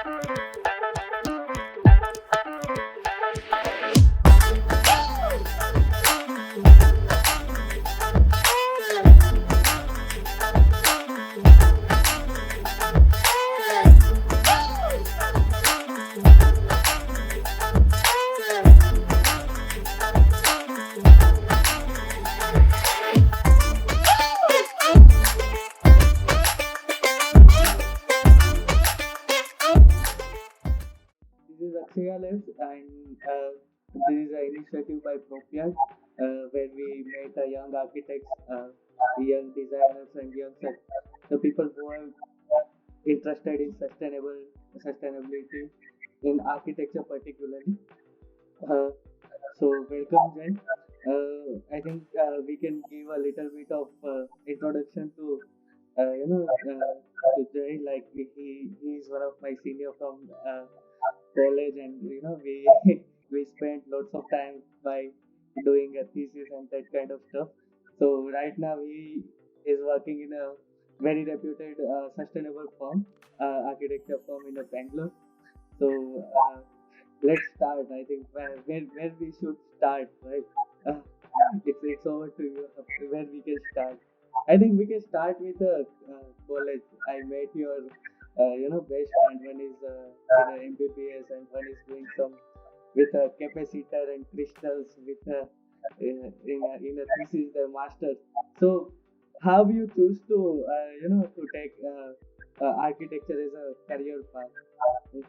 This is Akshaya Labs, and this is an initiative by Propiat, where we met young architects, young designers, and the people who are interested in sustainability in architecture particularly. Uh, so welcome, Jen. I think we can give a little bit of introduction to uh, you know uh, to Jay. Like he is one of my senior from college, and we we spent lots of time by doing a thesis and that kind of stuff. So right now he is working in a very reputed sustainable firm, architecture firm in Bangalore. So let's start. I think where we should start, right? Uh, it's over to you. Where we can start. I think we can start with college. I met your best friend. One is in a MBBS and one is doing some with a capacitor and crystals with in a thesis the master. So how you choose to to take architecture as a career path?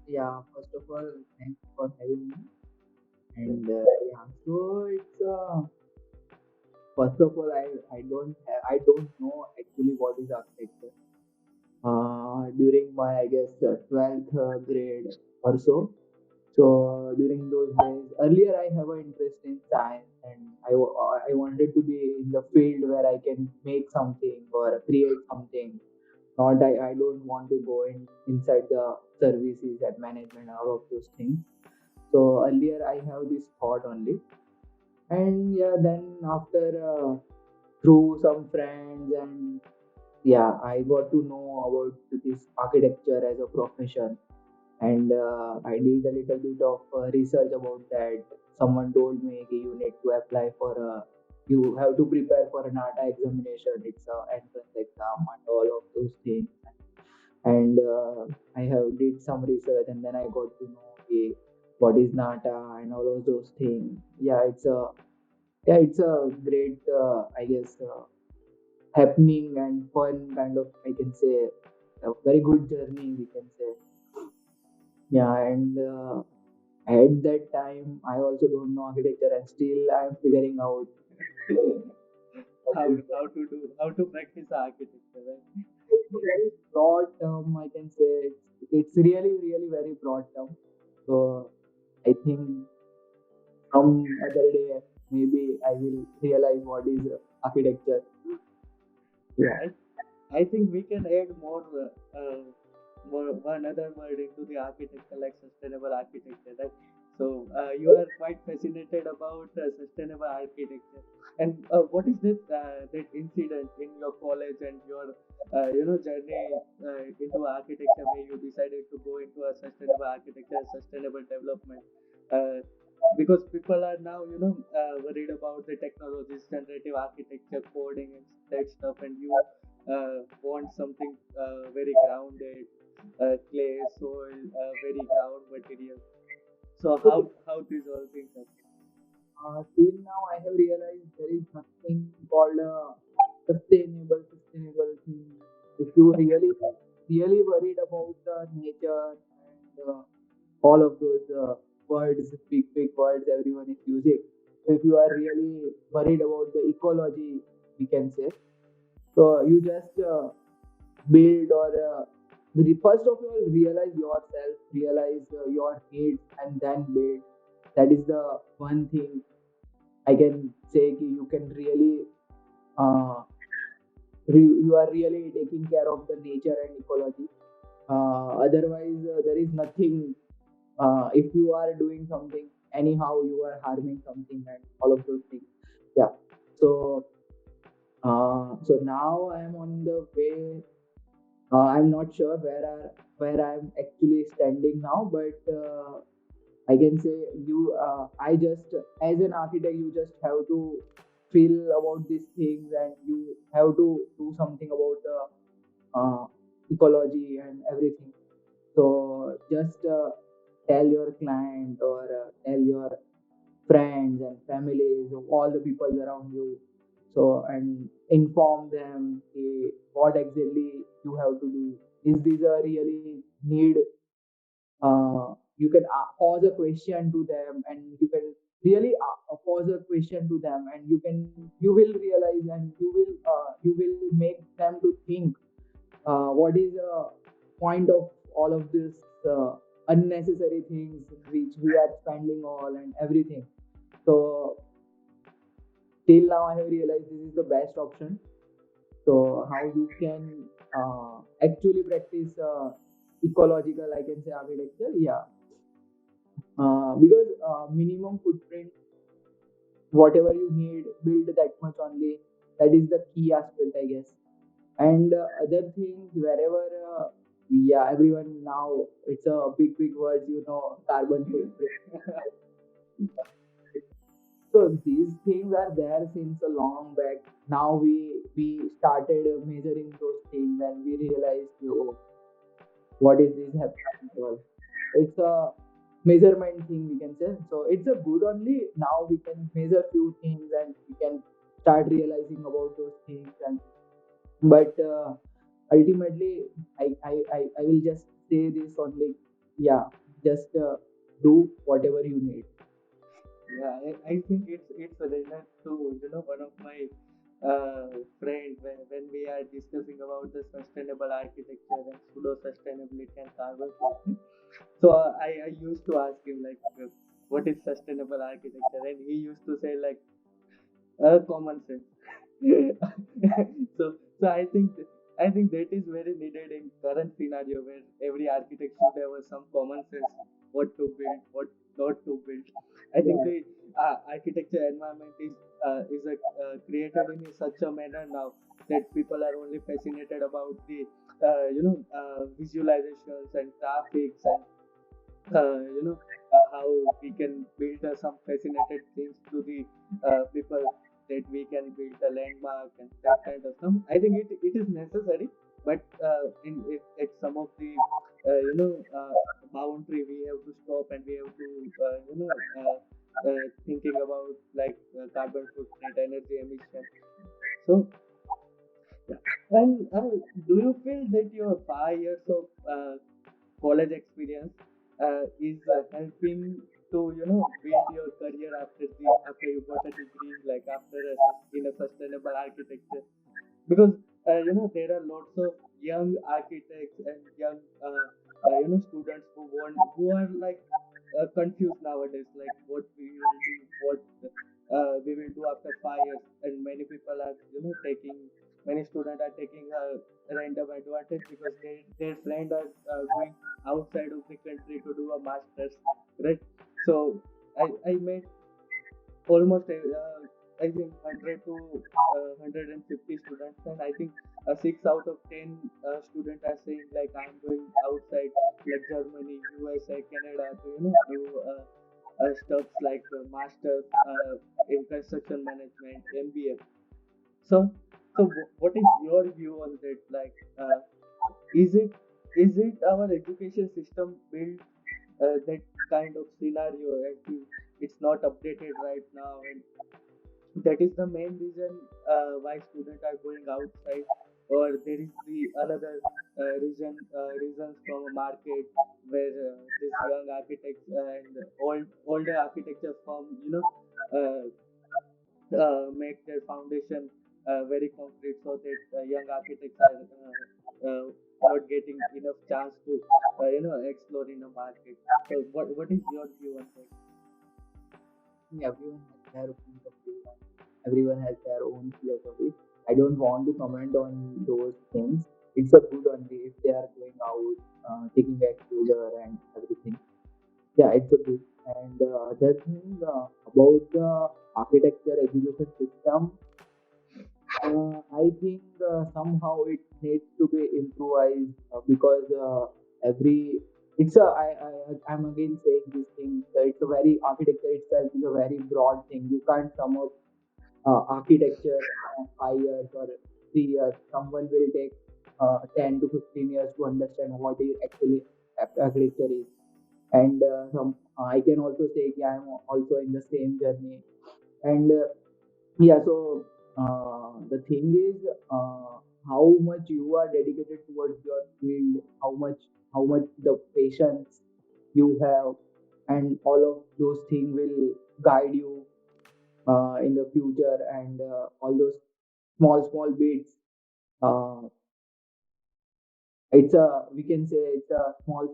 Yeah, first of all, thanks for having me. And yeah, so it's first of all, I don't know actually what is architecture. During my I guess 12th grade or so. So during those days, earlier I have an interest in science, and I wanted to be in the field where I can make something or create something. Not I don't want to go inside the services and management and all of those things. So earlier I have this thought only, and yeah, then after through some friends and yeah, I got to know about this architecture as a profession, and I did a little bit of research about that. Someone told me कि you need to apply for a, you have to prepare for an ATA examination. It's a entrance exam and all of those things. And I have did some research, and then I got to know what is NATA and all of those things. Yeah, it's a great I guess happening and fun kind of, I can say, a very good journey we can say. Yeah, and at that time I also don't know architecture, and still I'm figuring out what how is how to practice architecture, right? very broad term, I can say. It's really very broad term. So I think some other day maybe I will realize what is architecture. Yeah. I I think we can add more one other word into the architecture, like sustainable architecture, right? So you are quite fascinated about sustainable architecture, and what is that incident in your college and your journey into architecture where you decided to go into a sustainable architecture, sustainable development? Uh, because people are now worried about the technologies, generative architecture, coding, and that stuff, and you want something very grounded, clay, soil, very ground material. So how these all things happen? Till now, I have realized there is nothing called a sustainable thing. If you really worried about the nature and all of those words, big words everyone is using. So if you are really worried about the ecology, we can say. So you just build or first of all realize yourself, realize your needs, and then build. That is the one thing I can say कि you can really uh, you are really taking care of the nature and ecology. Otherwise, there is nothing. If you are doing something anyhow, you are harming something and all of those things. Yeah. So so now I am on the way I'm not sure where I'm actually standing now, but I can say you. I just as an architect, you just have to feel about these things, and you have to do something about the ecology and everything. So just tell your client or tell your friends and families of all the people around you. So and inform them what exactly you have to do. Is this a really need? You can pose a question to them, and you can really pose a question to them, and you will realize, and you will make them to think what is the point of all of this unnecessary things which we are spending all and everything. So till now I have realized this is the best option. So how you can actually practice ecological, I can say, architecture. Yeah, because minimum footprint, whatever you need, build that much only. That is the key aspect, I guess. And other things, wherever, yeah, everyone now, it's a big word, carbon footprint. So these things are there since a long back. Now we started measuring those things, and we realized, oh, what is this happening to us? It's a measurement thing, we can say. So it's a good only. Now we can measure few things, and we can start realizing about those things. And but ultimately, I will just say this only. Yeah, just do whatever you need. Yeah, I think it's related to one of my friend when we are discussing about the sustainable architecture and pseudo sustainability and carbon footprint. So I used to ask him like, what is sustainable architecture, and he used to say like common sense. So I think that is very needed in current scenario where every architect should have some common sense what to build, what not to build. I think Yeah, the architecture environment is created in such a manner now that people are only fascinated about the visualizations and graphics and how we can build some fascinated things to the people, that we can build a landmark and that kind of stuff. I think it is necessary, but at some of the boundary we have to stop, and we have to thinking about like carbon footprint, energy emission. So yeah. And do you feel that your 5 years of college experience is helping to build your career after you got a degree, like in a sustainable architecture? Because there are lots of young architects and young students who are like confused nowadays, like what we will do, what we will do after 5 years. And many people are taking many students are taking a random advantage because their friend are going outside of the country to do a masters, right? So I met almost I think 100 to 150 students, and I think 6 out of 10 students are saying like I'm going outside, like Germany, USA, Canada, to do stuff like masters in construction management, MBA. So what is your view on that? Like, is it our education system built that kind of scenario? I think it's not updated right now, and that is the main reason why students are going outside. Or there is the another reasons from a market where these young architects and older architecture firm uh, make their foundation very concrete, so that young architects are not getting enough chance to explore in the market. So what is your view on that? everyone has their point of view. Everyone has their own philosophy. I don't want to comment on those things. It's a good only if they are going out, taking exposure and everything. Yeah, it's a good. And other thing about the architecture education system, I think somehow it needs to be improvised because every it's a I'm again saying this thing. It's a very architecture itself is a very broad thing. You can't sum up architecture 5 years or 3 years. Someone will take 10 to 15 years to understand what is actually architecture is. And some I can also say yeah, I'm also in the same journey. And yeah, so the thing is how much you are dedicated towards your field, how much the patience you have, and all of those things will guide you in the future. And all those small bits, uh, it's a we can say it's a small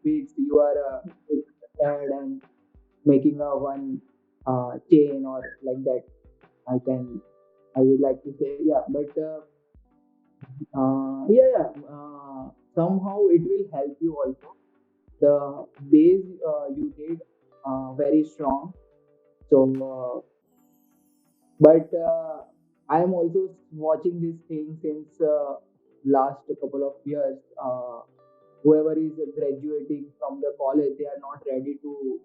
bits you are add and making a one chain or like that. I would like to say yeah, but yeah, somehow it will help you also. The base you did very strong. So, but I am also watching this thing since last couple of years. Whoever is graduating from the college, they are not ready to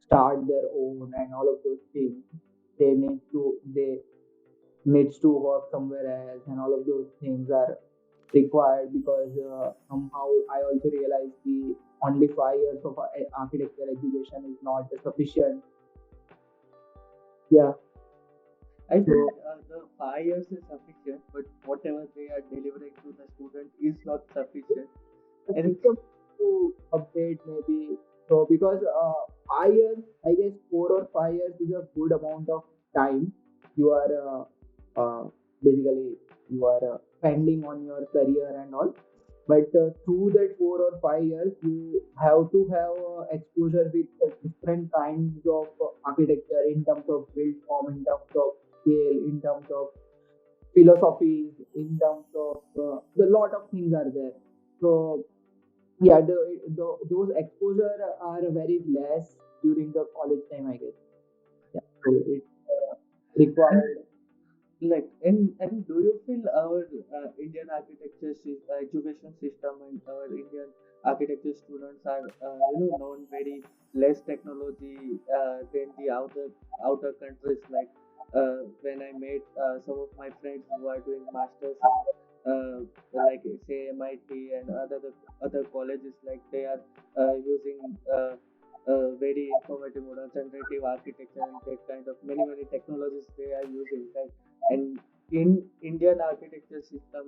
start their own and all of those things. They needs to work somewhere else, and all of those things are required because somehow I also realized the only 5 years of architecture education is not sufficient. Yeah, I think so the 5 years is sufficient, but whatever they are delivering to the student is not sufficient. the And system to update maybe. So because 5 years, I guess 4 or 5 years is a good amount of time. You are basically you are spending on your career and all. But through that 4 or 5 years, you have to have exposure with different kinds of architecture in terms of build form, in terms of scale, in terms of philosophies, in terms of a lot of things are there. So yeah, those exposure are very less during the college time, I guess. Yeah, so it's and required. like, and do you feel our Indian education system and our Indian architecture students are known very less technology than the outer countries? Like when I met some of my friends who are doing masters in like say MIT and other colleges, like they are using very informative model generative architecture and that kind of many technologies they are using, right? And in Indian architecture system,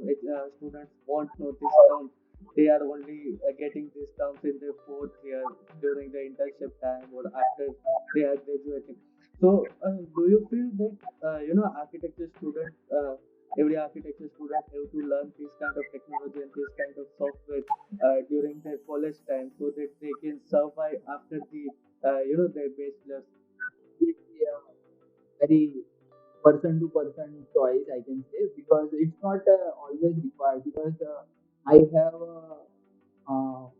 students won't know these terms. They are only getting these terms in their fourth year during the internship time or after they are graduating. So, do you feel that architecture student, every architecture student have to learn this kind of technology and this kind of software during their college time so that they can survive after their bachelor's? It's a very person to person choice, I can say, because it's not always required. Because I have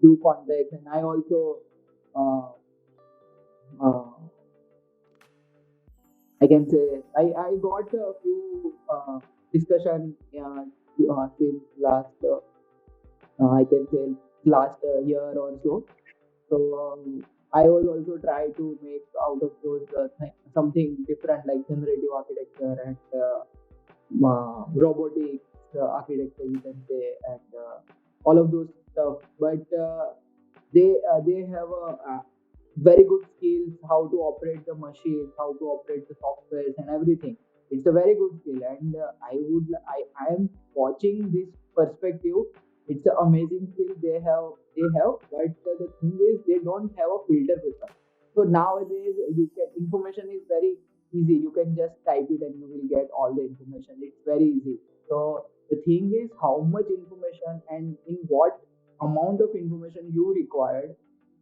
few contacts, and I also uh, uh, I can say I got a few discussion since last I can say last year or so. So I was also try to make out of those something different like generative architecture and robotics architecture, you can say, and all of those stuff. But they have a very good skills how to operate the machine, how to operate the softwares and everything. It's a very good skill, and I am watching this perspective. It's an amazing skill they have, but the thing is they don't have a filter paper. So nowadays you can information is very easy. You can just type it and you will get all the information. It's very easy. So the thing is how much information and in what amount of information you required,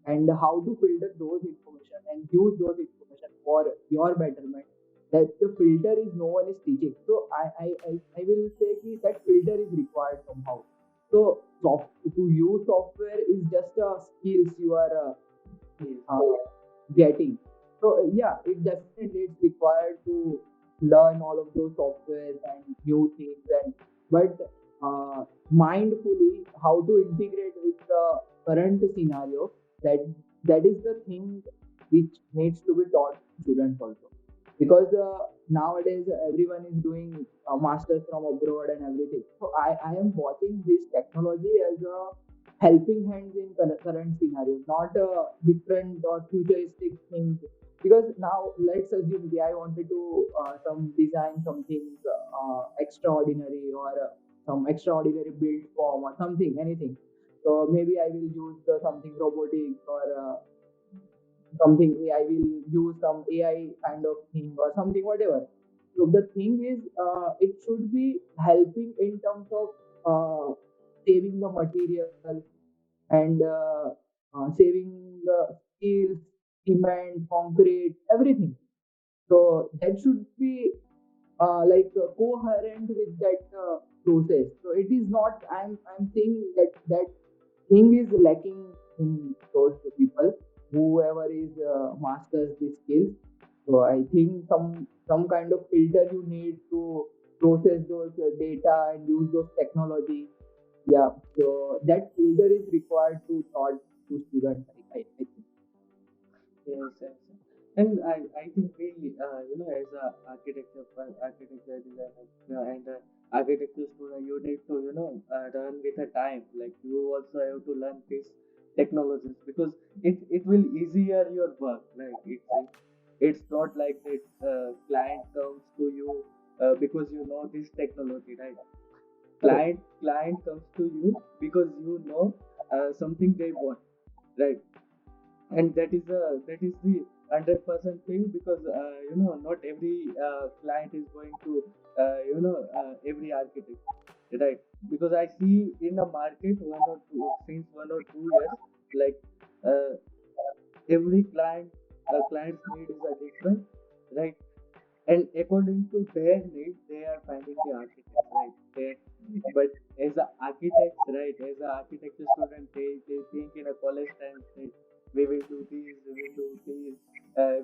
and how to filter those information and use those information for your betterment. That the filter is no one is teaching. So I will say that filter is required somehow. So to use software is just a skills you are Yes. getting. So yeah, it definitely is required to learn all of those softwares and new things. And but mindfully how to integrate with the current scenario. That is the thing which needs to be taught to students also, because nowadays everyone is doing masters from abroad and everything. So I am watching this technology as a helping hands in current scenario, not a different or futuristic things. Because now let's assume I wanted to some design something extraordinary, or some extraordinary build form or something, anything. So maybe I will use something robotics, or something I will use some AI kind of thing or something, whatever. So the thing is, it should be helping in terms of saving the material, and saving the steel, cement, concrete, everything. So that should be coherent with that process. So it is not. I'm saying that that thing is lacking in those people, whoever is masters these skills. So I think some kind of filter you need to process those data and use those technology. Yeah, so that filter is required to taught to students. I think. Yes, yes. And I think we, as a architecture designer and architecture student, you need to, run with the time. Like you also have to learn these technologies because it will easier your work. Like it's not like that client comes to you because you know this technology, right? Correct. Client comes to you because you know something they want, right? And that is the 100% thing because not every client is going to every architect, right? Because I see in the market 1 or 2 years, like uh, every client's need is a different, right? And according to their needs they are finding the architects, right? But as a architects, right, as an architecture student, they think in a college time that we will do this, we will do this,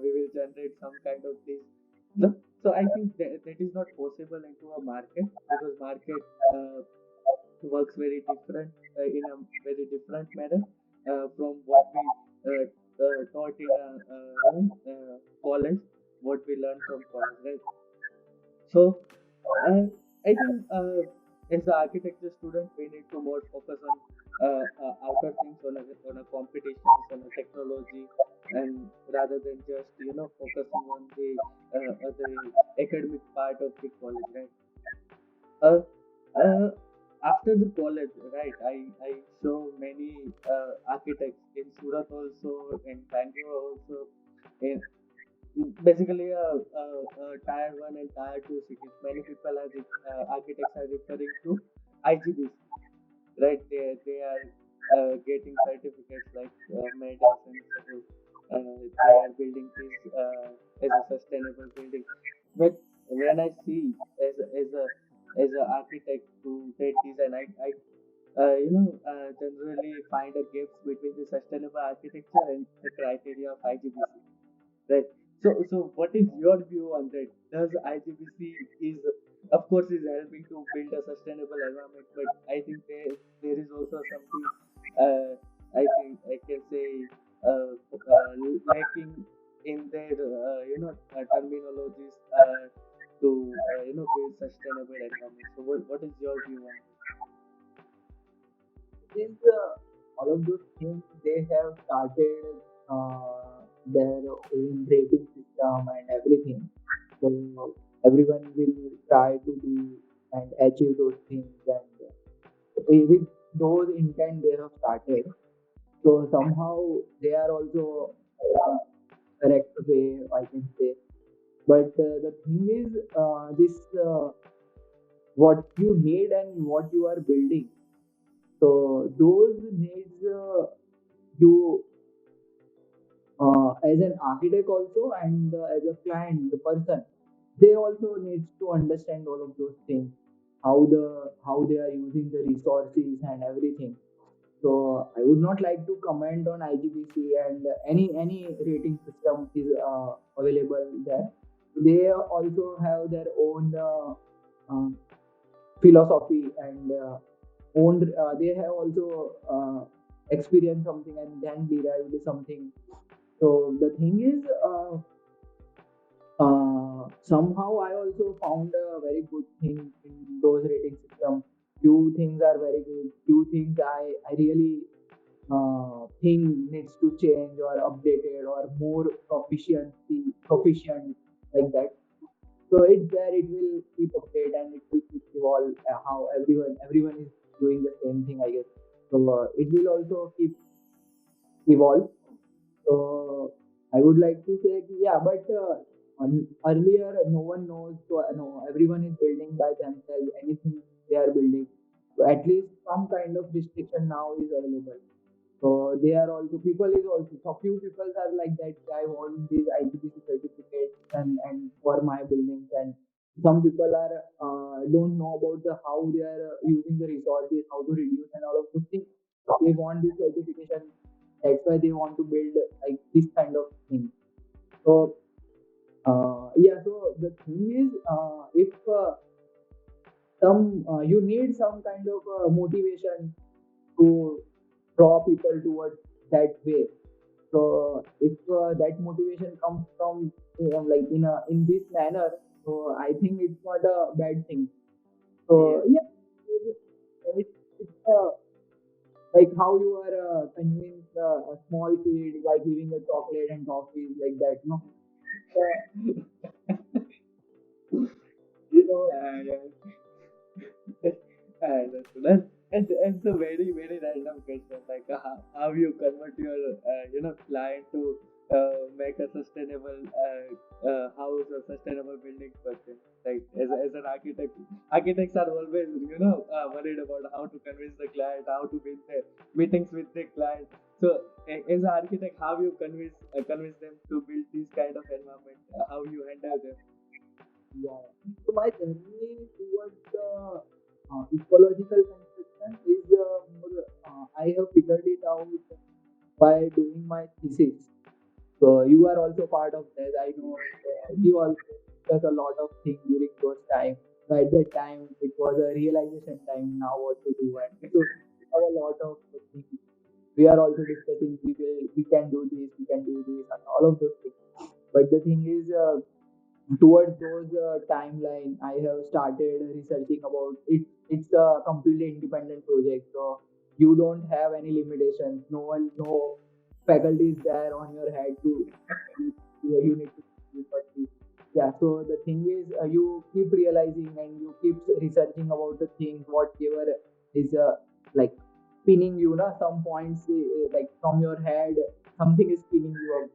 we will generate some kind of this. No? So I think that is not possible into a market because market works very different in a very different manner from what we taught in a college, what we learn from college, right? So I think as an architecture student, we need to more focus on outer things, on a competitions, on a technology, and rather than just focusing on the academic part of the college, right? Uh, uh, After the college, right? I saw many architects in Surat also, in Bangalore also, in basically tier one and tier two cities. Many people are architects are referring to IGBC, right? They are getting certificates like medals, and suppose they are building this as a sustainable building. But when I see as a architect to that design, I generally find a gaps between the sustainable architecture and the criteria of IGBC. Right. So what is your view on that? Does IGBC is, of course, is helping to build a sustainable environment, but I think there is also something, I think I can say, lacking in their, terminologies to, build sustainable environment. So what is your view on Since all of those things, they have started their own rating system and everything. So everyone will try to do and achieve those things, and with those intent they have started. So somehow they are also correct way, I can say. But the thing is, this what you need and what you are building. So those needs you as an architect also, and as a client, the person, they also needs to understand all of those things, how they are using the resources and everything. So I would not like to comment on IGBC, and any rating system is available there. They also have their own uh, philosophy and owned. They have also experienced something and then derived something. So the thing is, somehow I also found a very good thing in those rating system. Few things are very good. Few things I really thing needs to change or updated or more proficient like that. So it's there. It will keep update and it will keep evolve. How everyone is doing the same thing, I guess. So it will also keep evolve. So I would like to say, yeah, but earlier no one knows. So no, everyone is building by themselves. Anything they are building. So at least some kind of restriction now is available. So they are also people is also so few people are like that. I want these IGBC certificates and for my buildings, and some people are don't know about the how they are using the resources, how to reduce and all of those things. They want this certification. That's why they want to build like this kind of thing. So yeah. So the thing is, if some you need some kind of motivation to draw people towards that way. So if that motivation comes from like in this manner, so I think it's not a bad thing. Yeah. So yeah, it's like how you are convince a small kid by giving a chocolate and toffees like that, no? So Yeah. That's a very very random question. Like how you convert your client to make a sustainable house or sustainable building person. Like as an architect, architects are always worried about how to convince the client, how to win the meetings with the client. So as an architect, how you convince them to build this kind of environment? How you handle them? yeah, so my journey towards the ecological construction is more. I have figured it out by doing my thesis. So you are also part of that. I know you also discuss a lot of things during those time. So at that time, it was a realization time. Now what to do, and so we have a lot of things. We are also discussing. We can do this. We can do this, and all of those things. But the thing is, towards those timeline, I have started researching about it. It's a completely independent project, so you don't have any limitations. No faculty is there on your head to you need to do this. Yeah, so the thing is, you keep realizing and you keep researching about the things whatever is like spinning you, na some points like from your head something is spinning you up.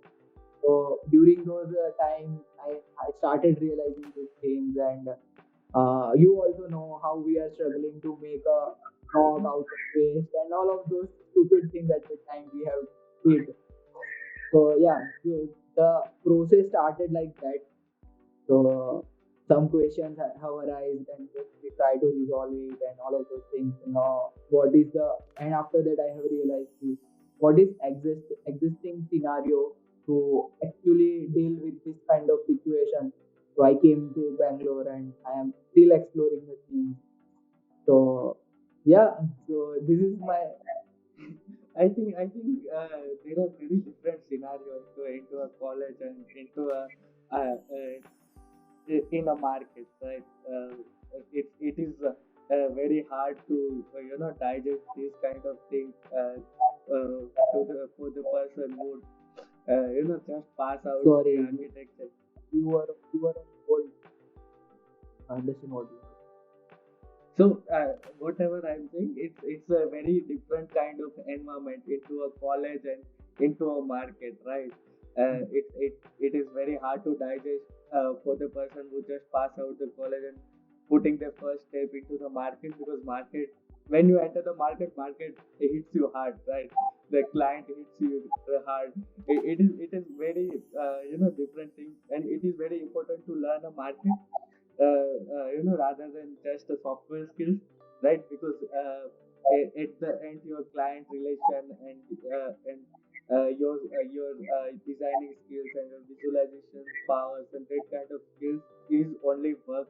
So during those times, I started realizing these things, and you also know how we are struggling to make a rock out of waste and all of those stupid things at the time we have did. So yeah, so the process started like that. So some questions have arisen and then we try to resolve it and all of those things. What is the and after that I have realized what is existing scenario to actually deal with this kind of situation. So I came to Bangalore and I am still exploring the things. So yeah, so this is my There are very different scenarios into a college and into a in a market, right? It is very hard to digest this kind of thing to the for the person who just pass out the sorry architecture. you are on hold. Understand what you So whatever I'm saying, it's a very different kind of environment into a college and into a market, right? It is very hard to digest for the person who just pass out the college and putting their first step into the market, because market, when you enter the market hits you hard, right? The client hits you hard. It is very different thing, and it is very important to learn a market rather than just the software skills, right? Because at the end, your client relation and your designing skills and your visualization powers and that kind of skills is only work,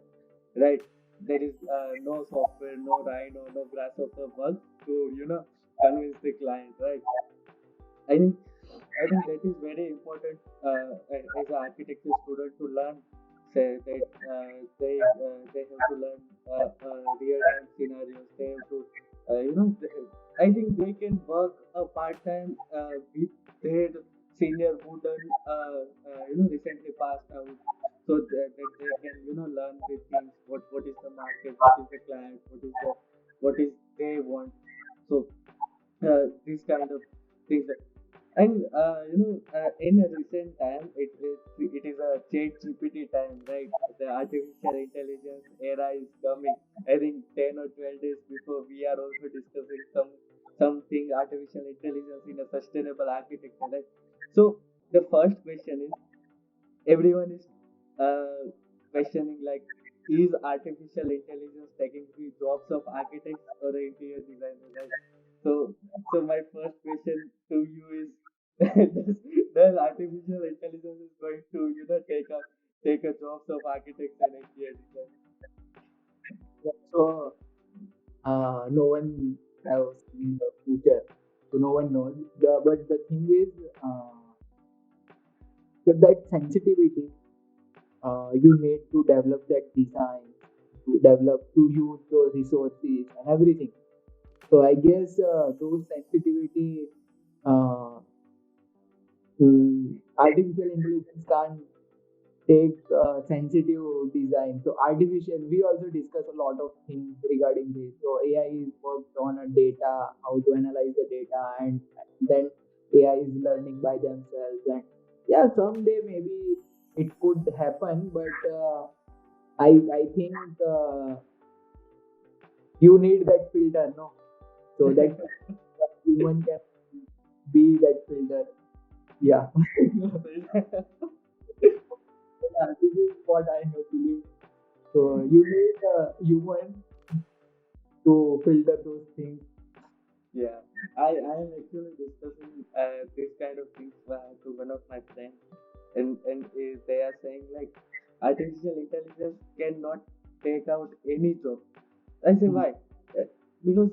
right? there is no software, no Rhino, no Grasshopper bug to convince the client, right? I think I think that is very important as an architecture student to learn. Say that they have to learn real time scenarios. They have to I think they can work a part time with their senior who done recently passed out, so that they can learn the things. What is the market? What is the client? What is they want? So these kind of things. And in a recent time, it is a chat GPT time, right? The artificial intelligence era is coming. I think 10 or 12 days before, we are also discussing something artificial intelligence in a sustainable architecture, right? So the first question is, everyone is questioning, like, is artificial intelligence taking the jobs of architects or the interior designers, right? So my first question to you is, does artificial intelligence is going to take a jobs of architects and interior designers? Yeah, so no one has seen the future, so no one knows. But the thing is, that sensitivity you need to develop that design, to develop to use those resources and everything. So I guess those sensitivity, uh, artificial intelligence can't take sensitive design. So artificial, we also discuss a lot of things regarding this. So AI is worked on a data, how to analyze the data, and then AI is learning by themselves. And yeah, someday maybe it could happen, but I think you need that filter, no? So that human can be that filter. Yeah. Yeah, this is what I have believed. So you need a human to filter those things. Yeah, I am actually discussing this kind of things to one of my friends, and they are saying, like, artificial intelligence cannot take out any job. I say, Mm. why? Uh, Because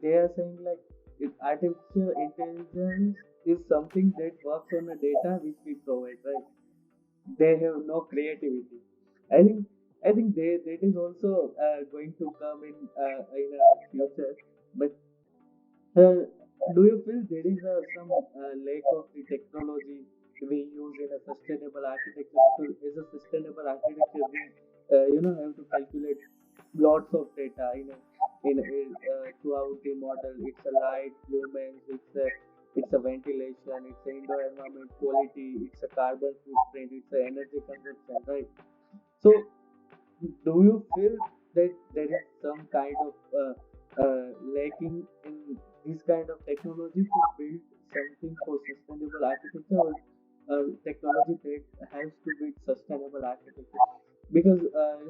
they are saying, like, artificial intelligence is something that works on the data which we provide, right? They have no creativity. I think I think that is also going to come in a future, but uh, do you feel there is some lack of the technology we use in a sustainable architecture? Because as a sustainable architecture, we have to calculate lots of data throughout the model. It's a light, lumens, it's a ventilation, it's a indoor environment quality, it's a carbon footprint, it's a energy consumption, right? So do you feel that there is some kind of lacking in this kind of technology to build something for sustainable architecture, or technology that helps to build sustainable architecture? Because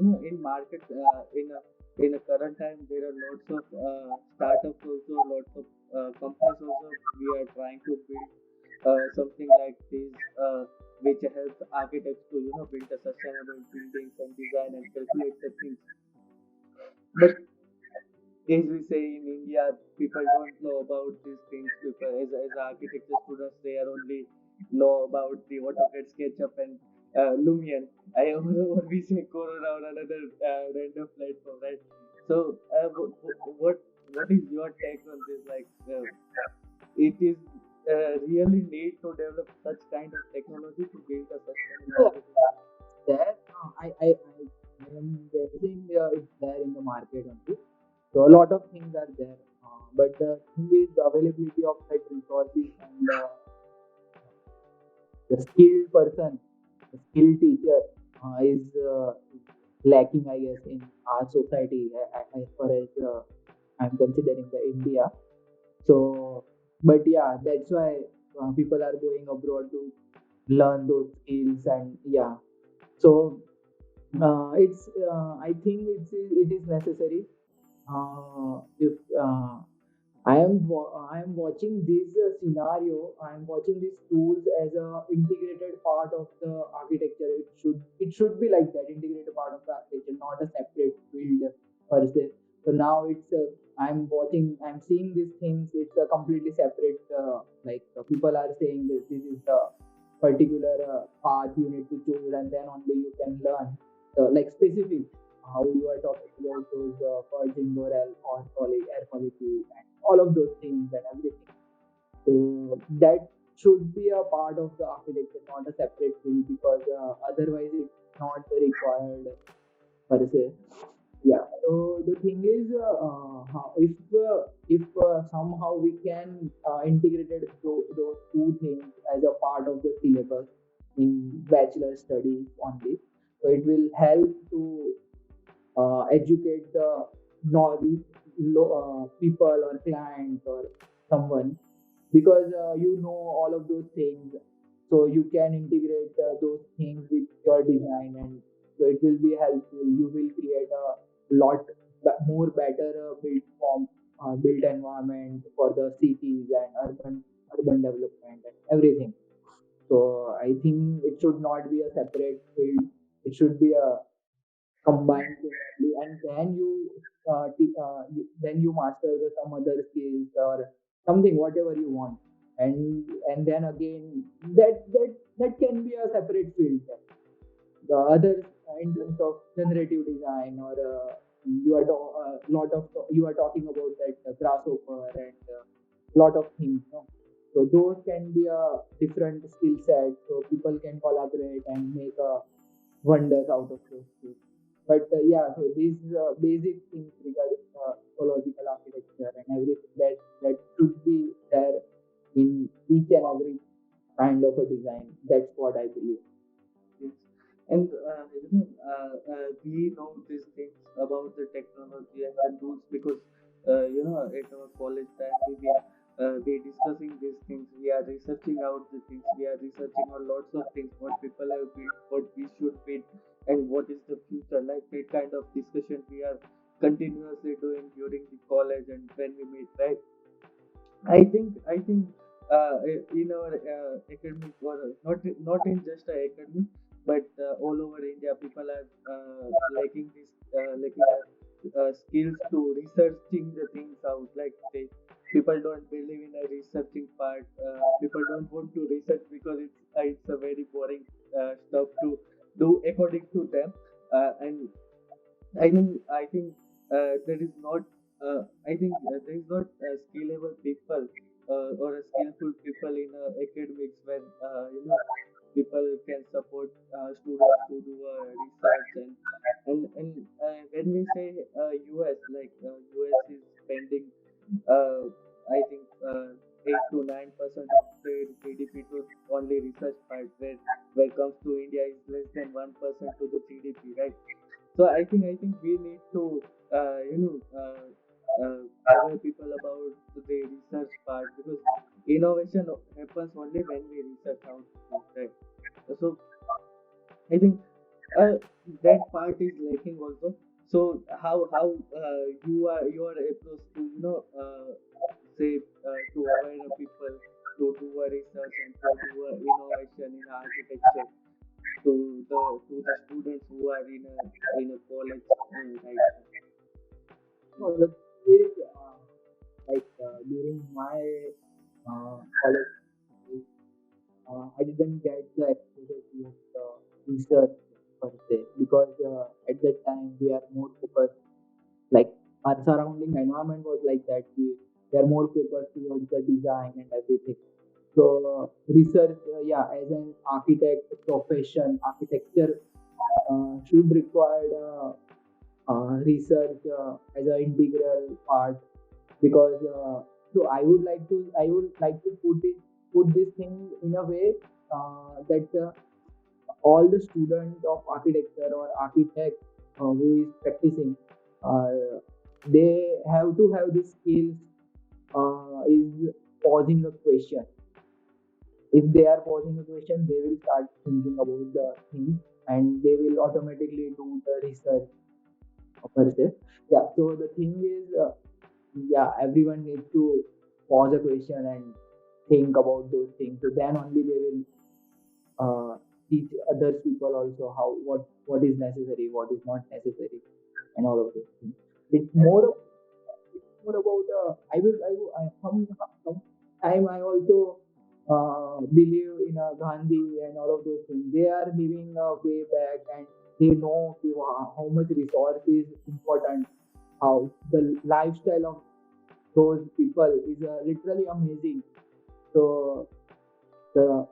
in market, in a current time, there are lots of startups also, lots of companies also. We are trying to build something like this, which helps architects to build a sustainable buildings and design and calculate the things. But as we say in India, people don't know about these things. People, as architecture students, they are only know about the AutoCAD, SketchUp, and Lumion. Or we say Corona or another random platform, right? So, what is your take on this? Like, it is really need to develop such kind of technology to build a sustainable Yeah, architecture. there. I am guessing it's there in the market only. So a lot of things are there, but the thing is the availability of that resources and the skilled person, the skilled teacher is lacking, I guess, in our society as far as I'm considering the India. So, but yeah, that's why people are going abroad to learn those skills, and yeah. So it's I think it is necessary if I am watching this scenario. I am watching these tools as a integrated part of the architecture. It should be like that, integrated part of the architecture, not a separate field per se. So now I'm seeing these things. It's a completely separate. People are saying this is the particular path you need to choose, and then only you can learn. Like specific how you are talking about those purge indoor air quality and all of those things and everything. So that should be a part of the architecture, not a separate field, because otherwise it's not required per se. Yeah. So the thing is, if somehow we can integrated those two things as a part of the syllabus in bachelor studies only, so it will help to educate the people or clients or someone, because you know all of those things, so you can integrate those things with your design, and so it will be helpful. You will create a lot more better built environment for the cities and urban development and everything. So I think it should not be a separate field. It should be a combined only, and then you master some other skills or something, whatever you want, and then again that can be a separate field. The others, in terms of generative design, or you are talking about that grasshopper and lot of things, no? So those can be a different skill set, so people can collaborate and make a wonders out of those things. But yeah, so these basic things regarding ecological architecture and everything, that should be there in each and every kind of a design. That's what I believe. Yes. And we know these things about the technology and the tools because at our college time we discussing these things. We are researching out the things. We are researching on lots of things. What people have built, what we should build, and what is the future. Like that kind of discussion we are continuously doing during the college and when we meet. Right. I think in our academic or not in just academic, but all over India, people are lacking skills to researching the things out. Like people don't believe in a researching part. People don't want to research because it's a very boring stuff to do according to them. And I think there is not I think there is not skillable people or a skillful people in academics when people can support students to do research and when we say US, like US is spending uh, I think 8 to 9% of their GDP to only research part, where comes to India is less than 1% to the GDP, right? So I think we need to aware people about the research part because innovation happens only when we research how to do, right? So I think uh, that part is lacking also. So how you are approach to say to aware people to do a research and to do a innovation in architecture to the students who are in a college right now. No, the thing is, during my college days, I didn't get the exposure to research per se, because at that time we are more focused, like our surrounding environment was like that. We are more focused towards the design and everything. So research, yeah, as an architect profession, architecture should require research as an integral part, because so I would like to put this thing in a way that all the student of architecture or architect who is practicing, uh, they have to have the skills is posing a question. If they are posing a question, they will start thinking about the thing, and they will automatically do the research per se. Yeah. So the thing is, yeah, everyone needs to pause a question and think about those things. So then only they will teach other people also how what is necessary, what is not necessary, and all of those things. It's I think more about some time I also believe in Gandhi and all of those things. They are living way back and they know how much resource is important, how the lifestyle of those people is literally amazing. So the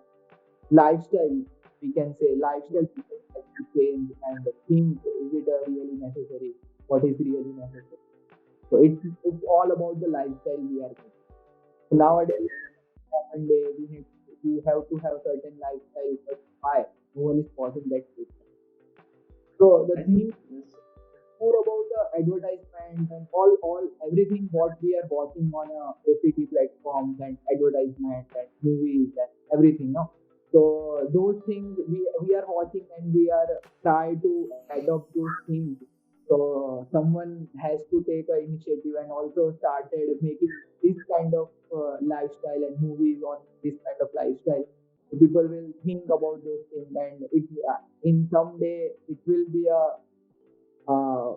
lifestyle, we can say, lifestyle people have to change and think, is it really necessary? What is really necessary? So it's all about the lifestyle we are making. So nowadays, common day, we have to have certain lifestyle, but why? No one is pausing that question. So the I think thing yes. more about the advertisement and all everything what we are watching on OTT platforms and advertisement and movies and everything, no. So those things we are watching and we are try to adopt those things. So someone has to take an initiative and also started making this kind of lifestyle and movies on this kind of lifestyle. So people will think about those things and it in some day it will be a uh,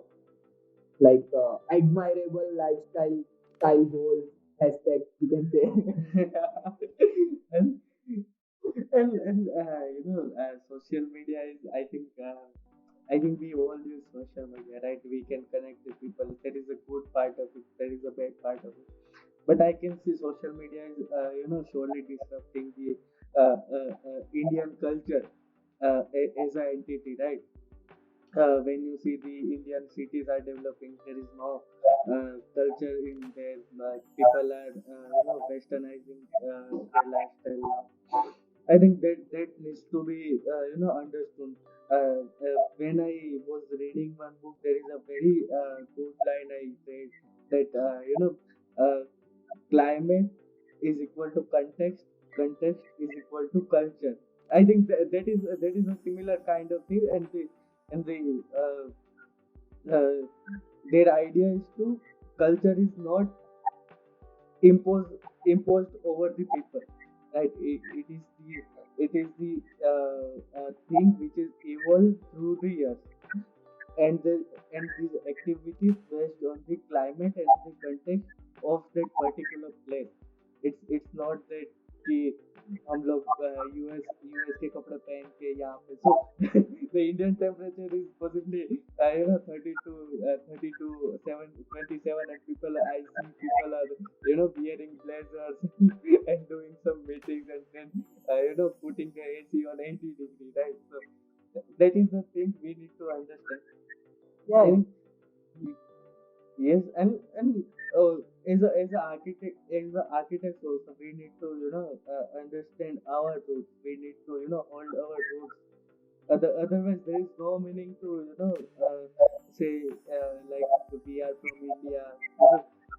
like admirable lifestyle style goals hashtag you can say. and social media is, I think we all use social media, right? We can connect with people. There is a good part of it, there is a bad part of it. But I can see social media is, surely disrupting the Indian culture as an entity, right? When you see the Indian cities are developing, there is no culture in there. Like people are, westernizing their lifestyle now. I think that needs to be, understood. When I was reading one book, there is a very good line I read that, climate is equal to context, context is equal to culture. I think that is a similar kind of thing, and uh, their idea is to culture is not imposed imposed over the people, right? It is the thing which is evolved through the years, and these activities based on the climate and the context of that particular place. It's not that कि हम लोग US के कपड़े पहन के यहाँ पे so the Indian temperature is possibly 32 27, and people, I see people are wearing blazers and doing some meetings, and then putting the AC on 80 degree, right? So that is the thing we need to understand. I Yes. think yes, and as a architect, also, we need to understand our roots. We need to hold our roots. Otherwise, there is no meaning to say like we are from India,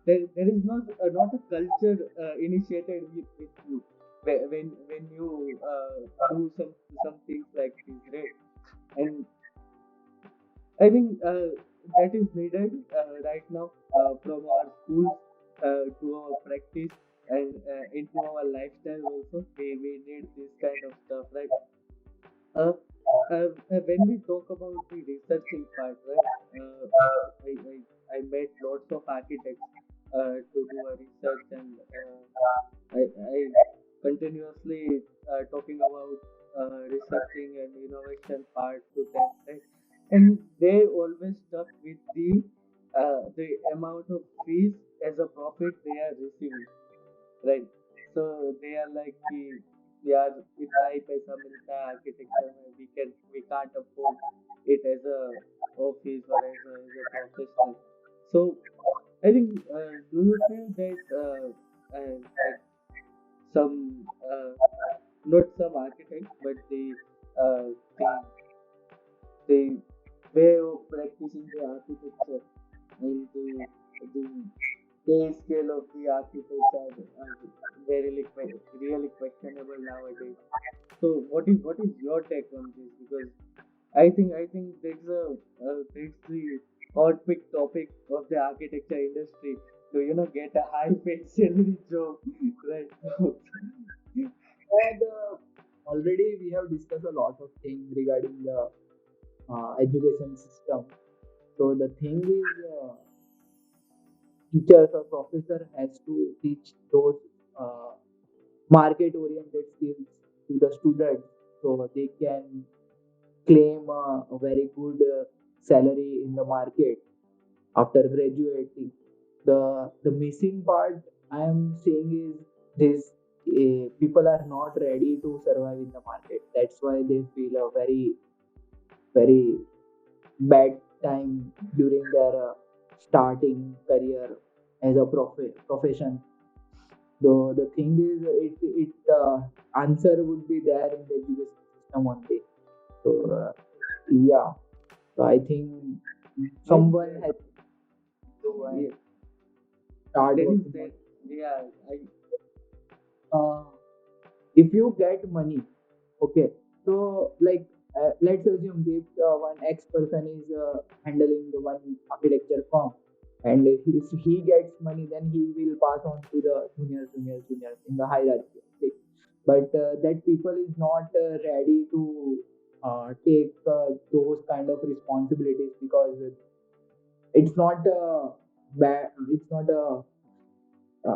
because there is not a culture initiated with you when you do some things like this, right? And I think that is needed right now from our schools to our practice and into our lifestyle also. We need this kind of stuff, right? Uh, when we talk about the researching part, right? I met lots of architects to do a research, and I continuously talking about researching and innovation part to them, right? And they always stuck with the amount of fees as a profit they are receiving, right? So they are like कि यार इतना ही पैसा मिलता है architecture में, we can't afford it as a office or as a professional. So I think, do you feel that some not some architects, but uh, the the way of practicing the architecture and the pay scale of the architects are really questionable nowadays. So what is your take on this? Because I think that's the hot pick topic of the architecture industry. to get a high paid salary job, right? And already we have discussed a lot of things regarding the education system. So the thing is, teachers or professor has to teach those uh, market-oriented skills to the students, so they can claim a very good salary in the market after graduating. The missing part I am seeing is this: people are not ready to survive in the market. That's why they feel a very bad time during their starting career as a profession. Though the thing is, it answer would be there in the education system only. So yeah, so I think And someone has to yeah, start there is working on. that. Yeah, Uh, if you get money, okay, so like let's assume if one X person is handling the one architecture firm, and if he gets money, then he will pass on to the juniors in the hierarchy. Okay? But that people is not ready to take those kind of responsibilities, because it's not bad. It's not a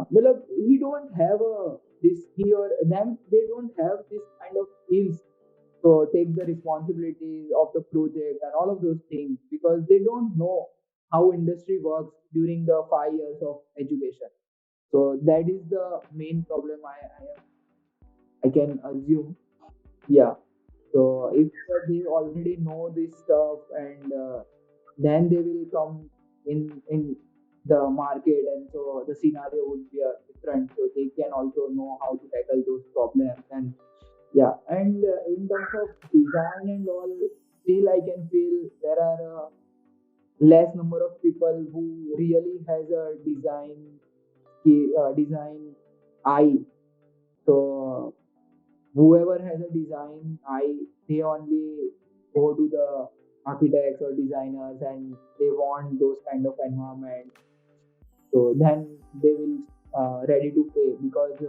well, he don't have a this he or them. They don't have this kind of skills to take the responsibilities of the project and all of those things, because they don't know how industry works during the 5 years of education. So that is the main problem I can assume. Yeah. So if they already know this stuff, and then they will come in the market, and so the scenario would be different. So they can also know how to tackle those problems. And yeah, and in terms of design and all, still I can feel there are less number of people who really has a design eye. So whoever has a design eye, they only go to the architects or designers, and they want those kind of environment. So then they will ready to pay, because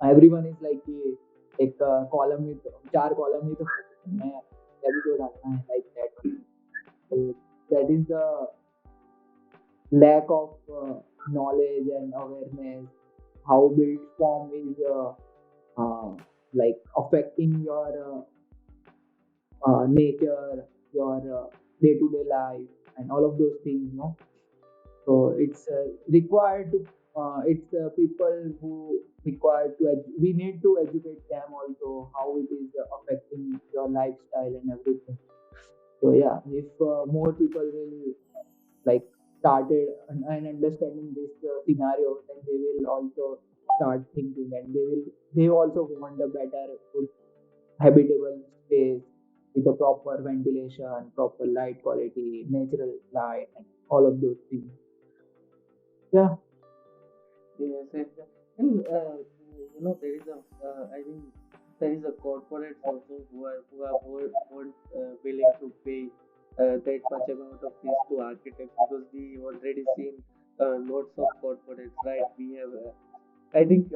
everyone is like कि एक column में तो 4 column ही तो मैं अभी तो डालना है like that only. So that is the lack of knowledge and awareness how built form is like affecting your nature, your day-to-day life, and all of those things. No, so it's required to. It's people who required to. We need to educate them also how it is affecting your lifestyle and everything. So yeah, if more people will like started and understanding this scenario, then they will also start thinking, and they also want a better good habitable space with a proper ventilation, proper light quality, natural light, and all of those things. Yeah. yes, and there is a I think there is a corporates also who are more willing to pay that much amount of fees to architects, because we already seen lots of corporates, right? We have I think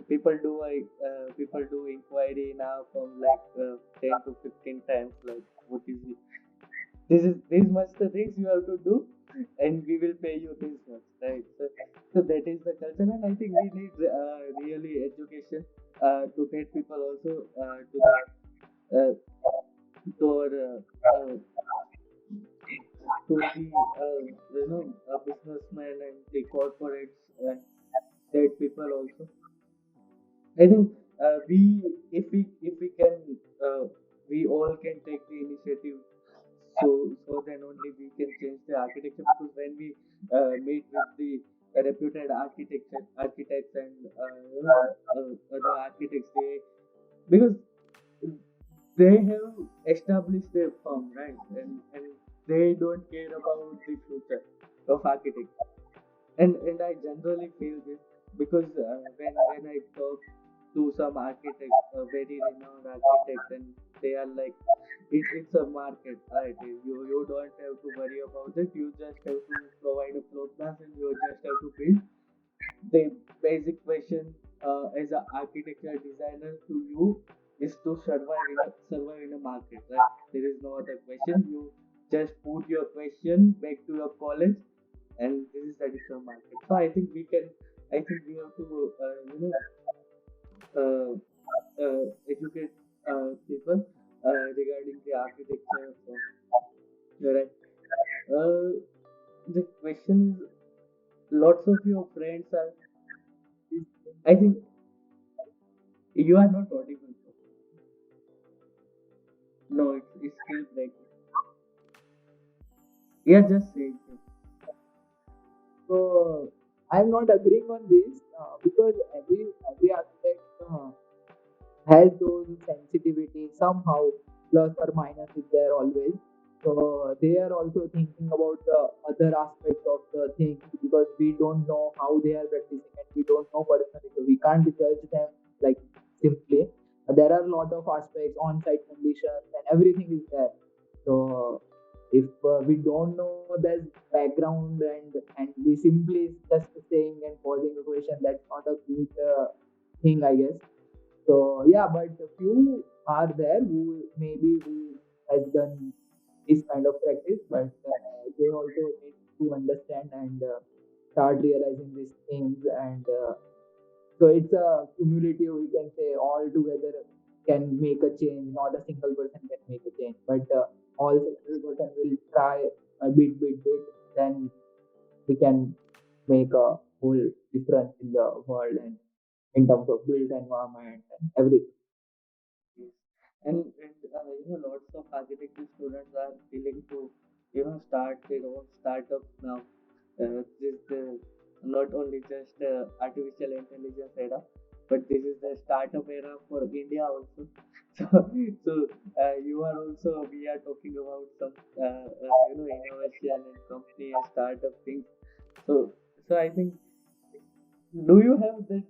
people do inquiry now from like 10 to 15 times, like what is it? This much the things you have to do, and we will pay you this much, right? So that is the culture, and I think we need really education to get people also to the uh, to our to the businessmen and the corporates and that people also. I think if we can we all can take the initiative, so then only we can change the architecture, because when we meet with the reputed architects and other architects, because they have established their firm, right? And they don't care about the future of architecture. And I generally feel this, because when I talk to some architect, a very renowned architect, and they are like, it's a market, right? You don't have to worry about it. You just have to provide a floor plan, and you just have to build. The basic question as an architecture designer to you is to survive in a market, right? There is no other question. You just put your question back to your college, and this is the digital market. So I think we can. I think we have to uh, educate people regarding the architecture. So, right. Uh, the question is, lots of your friends are. I think you are not audible. No, it's still breaking. Yeah, just say it. So I'm not agreeing on this because every architect has those sensitivity somehow, plus or minus is there always. So they are also thinking about the other aspects of the thing because we don't know how they are practicing and we don't know personally. So we can't judge them like simply. There are a lot of aspects, on-site conditions, and everything is there. So if we don't know this background and we simply just saying and posing a question, that's not a good thing, I guess. So yeah, but a few are there who maybe who has done this kind of practice, but they also need to understand and start realizing these things. And so it's a cumulative, we can say, all together can make a change. Not a single person can make a change, but all single person will try a bit. Then we can make a whole difference in the world and in terms of built environment and everything. Yes. Lots of architecture students are willing to, start their own startups now. This the not only just artificial intelligence era, but this is the startup era for India also. So, you are also, we are talking about some, innovation and company and startup things. So, I think, do you have that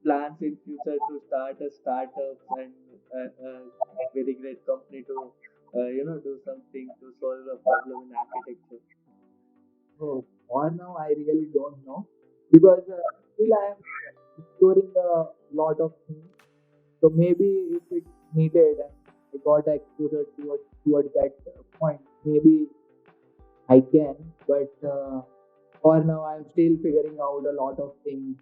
plans in future to start a startups and very great company to do something to solve a problem in architecture? So for now, I really don't know because still I am exploring a lot of things. So maybe if it's needed and I got exposure towards that point, maybe I can. But for now, I'm still figuring out a lot of things.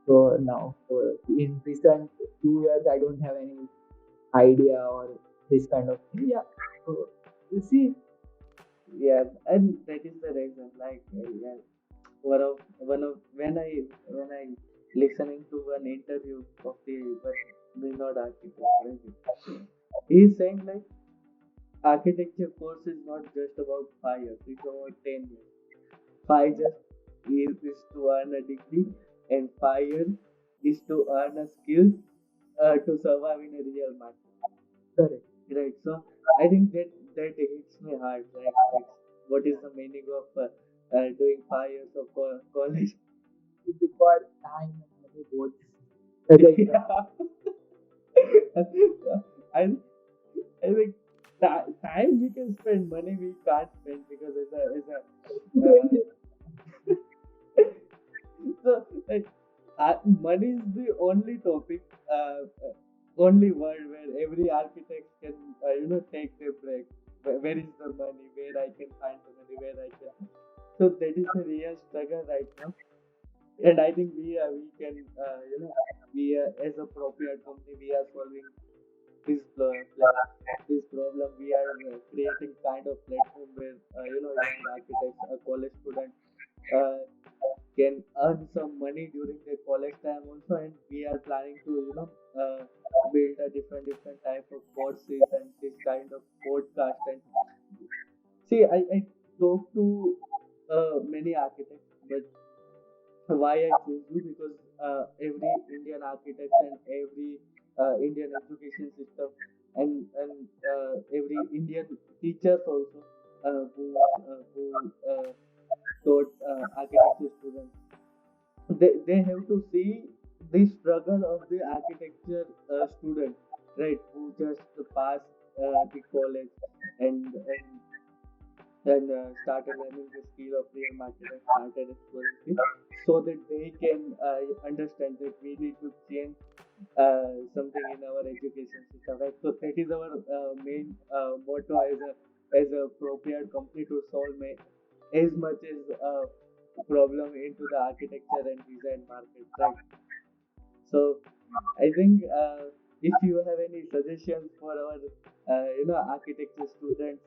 So now, so in recent 2 years, I don't have any idea or this kind of thing. Yeah. So you see, Yeah, and that is the reason. Like, yeah, one of when I listening to an interview of the one not architect, right? He's saying like architecture course is not just about 5 years; it's about 10 years. 5 years is to earn a degree, and 5 years is to earn a skill to survive in a real market. correct. Right. So I think that hits me hard. Like, it's what is the meaning of doing 5 years of college? It requires time and money both as an Yeah. I I think time we can spend, money we can't spend because investment. so like money is the only topic, only word where every architect can take their break. Where is the money? Where I can find the money? Where I can. So that is the real struggle right now, and I think we can we as a appropriate company we are solving this problem. We are creating kind of platform where young architects, a college student, uh, can earn some money during their college time also, and we are planning to build a different type of courses and this kind of podcast. And see, I talk to many architects, but why I choose you because every Indian architects and every Indian education system and every Indian teachers also who taught architecture students, they have to see the struggle of the architecture student, right, who just passed the college and started learning the skill of real market and started exploring it so that they can understand that we need to change something in our education system, right? So that is our main motto as a appropriate company to solve as much as problem into the architecture and design market, right? So I think if you have any suggestions for our architecture students.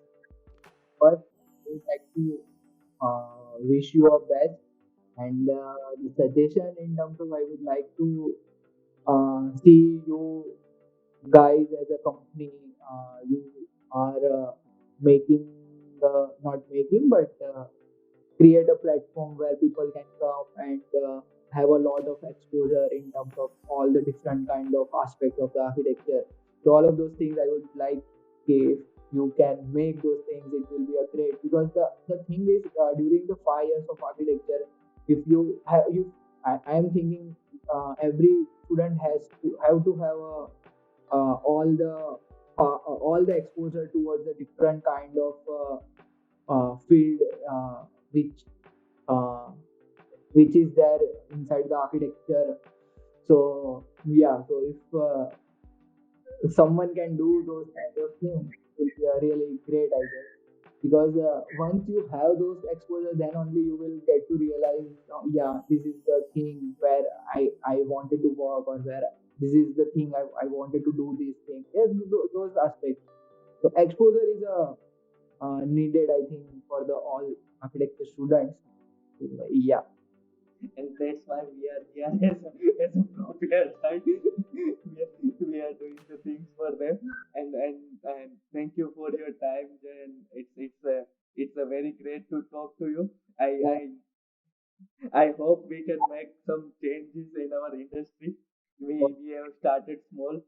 But I would like to wish you a best. And the suggestion in terms of I would like to see you guys as a company. You are making, not making, but create a platform where people can come and have a lot of exposure in terms of all the different kind of aspects of the architecture. So all of those things I would like, if you can make those things, it will be a great, because the thing is, during the 5 years of architecture, if you have you I am thinking every student has to have a all the exposure towards a different kind of field, which uh, which is there inside the architecture. So yeah, so if someone can do those kind of things, it will be a really great, I guess. Because once you have those exposure, then only you will get to realize, yeah, this is the thing where I wanted to work, or where this is the thing I wanted to do this thing. Yes, those aspects. So exposure is a needed, I think, for the all architecture students. Yeah. And that's why we are here as a proper right? We are doing the things for them, and thank you for your time, and it's a very great to talk to you. I Yeah. I I hope we can make some changes in our industry. We have started small,